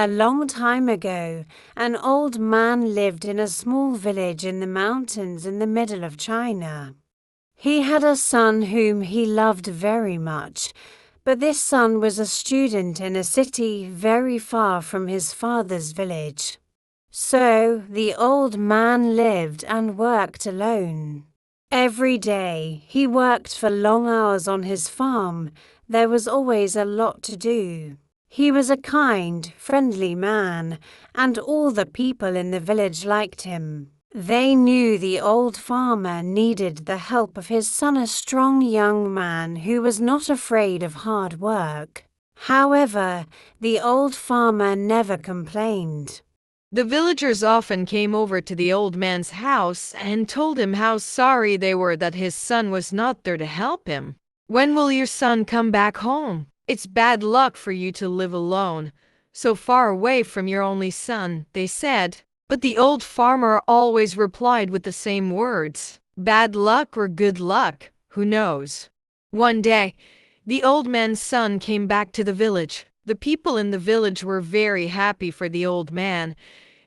A long time ago, an old man lived in a small village in the mountains in the middle of China. He had a son whom he loved very much, but this son was a student in a city very far from his father's village. So the old man lived and worked alone. Every day he worked for long hours on his farm. There was always a lot to do. He was a kind, friendly man, and all the people in the village liked him. They knew the old farmer needed the help of his son, a strong young man who was not afraid of hard work. However, the old farmer never complained. The villagers often came over to the old man's house and told him how sorry they were that his son was not there to help him. "When will your son come back home? It's bad luck for you to live alone, so far away from your only son," they said. But the old farmer always replied with the same words, "Bad luck or good luck, who knows?" One day, the old man's son came back to the village. The people in the village were very happy for the old man,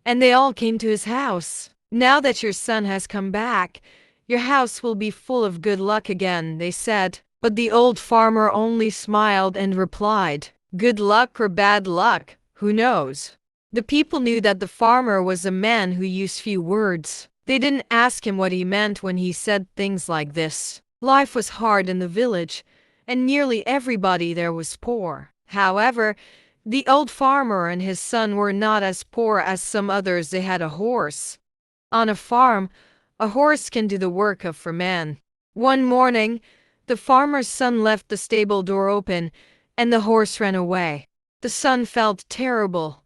and they all came to his house. "Now that your son has come back, your house will be full of good luck again," they said. But the old farmer only smiled and replied, "Good luck or bad luck, who knows?" The people knew that the farmer was a man who used few words. They didn't ask him what he meant when he said things like this. Life was hard in the village, and nearly everybody there was poor. However, the old farmer and his son were not as poor as some others. They had a horse. On a farm, a horse can do the work of 4 men. One morning, the farmer's son left the stable door open, and the horse ran away. The son felt terrible.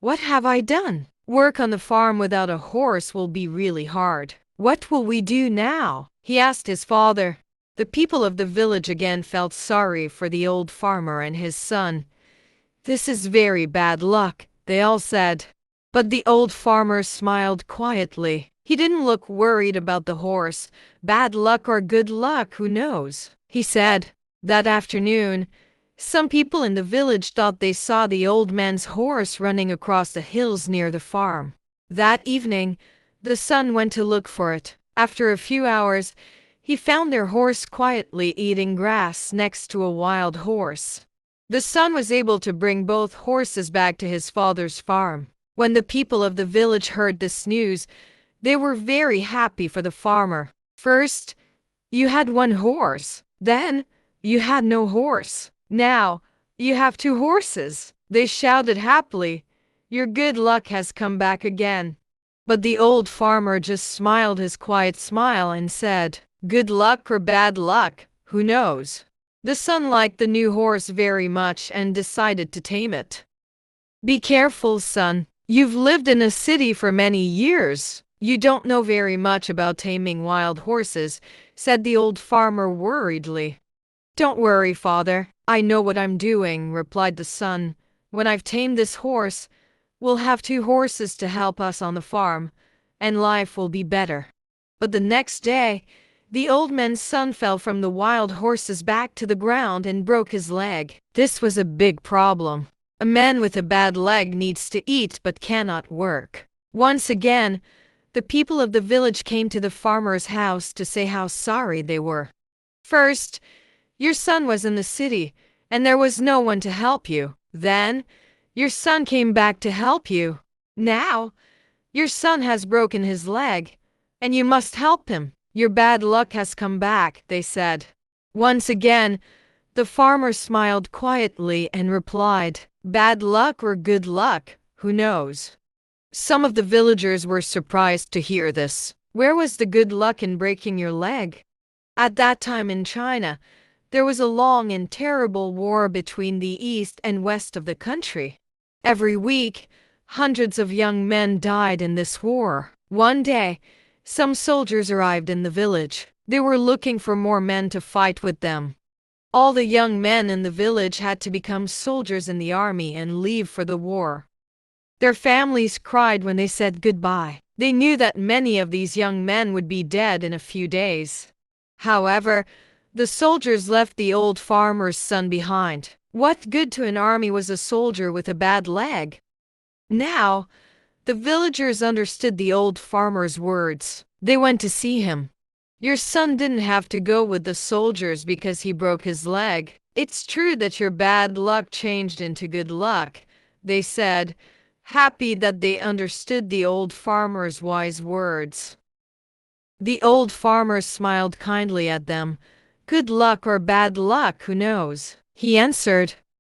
"What have I done? Work on the farm without a horse will be really hard. What will we do now?" he asked his father. The people of the village again felt sorry for the old farmer and his son. "This is very bad luck," they all said. But the old farmer smiled quietly. He didn't look worried about the horse. "Bad luck or good luck, who knows?" he said. That afternoon, some people in the village thought they saw the old man's horse running across the hills near the farm. That evening, the son went to look for it. After a few hours, he found their horse quietly eating grass next to a wild horse. The son was able to bring both horses back to his father's farm. When the people of the village heard this news, they were very happy for the farmer. "First, you had 1 horse. Then, you had no horse. Now, you have 2 horses." They shouted happily, "Your good luck has come back again." But the old farmer just smiled his quiet smile and said, "Good luck or bad luck, who knows?" The son liked the new horse very much and decided to tame it. "Be careful, son. You've lived in a city for many years. You don't know very much about taming wild horses," said the old farmer worriedly. "Don't worry, father. I know what I'm doing," replied the son. "When I've tamed this horse, we'll have 2 horses to help us on the farm, and life will be better." But the next day, the old man's son fell from the wild horse's back to the ground and broke his leg. This was a big problem. A man with a bad leg needs to eat but cannot work. Once again, the people of the village came to the farmer's house to say how sorry they were. "First, your son was in the city, and there was no one to help you. Then, your son came back to help you. Now, your son has broken his leg, and you must help him. Your bad luck has come back," they said. Once again, the farmer smiled quietly and replied, "Bad luck or good luck, who knows?" Some of the villagers were surprised to hear this. Where was the good luck in breaking your leg? At that time in China, there was a long and terrible war between the east and west of the country. Every week, hundreds of young men died in this war. One day, some soldiers arrived in the village. They were looking for more men to fight with them. All the young men in the village had to become soldiers in the army and leave for the war. Their families cried when they said goodbye. They knew that many of these young men would be dead in a few days. However, the soldiers left the old farmer's son behind. What good to an army was a soldier with a bad leg? Now, the villagers understood the old farmer's words. They went to see him. Your son didn't have to go with the soldiers because he broke his leg. It's true that your bad luck changed into good luck, they said, happy that they understood the old farmer's wise words. The old farmer smiled kindly at them. Good luck or bad luck, who knows? He answered.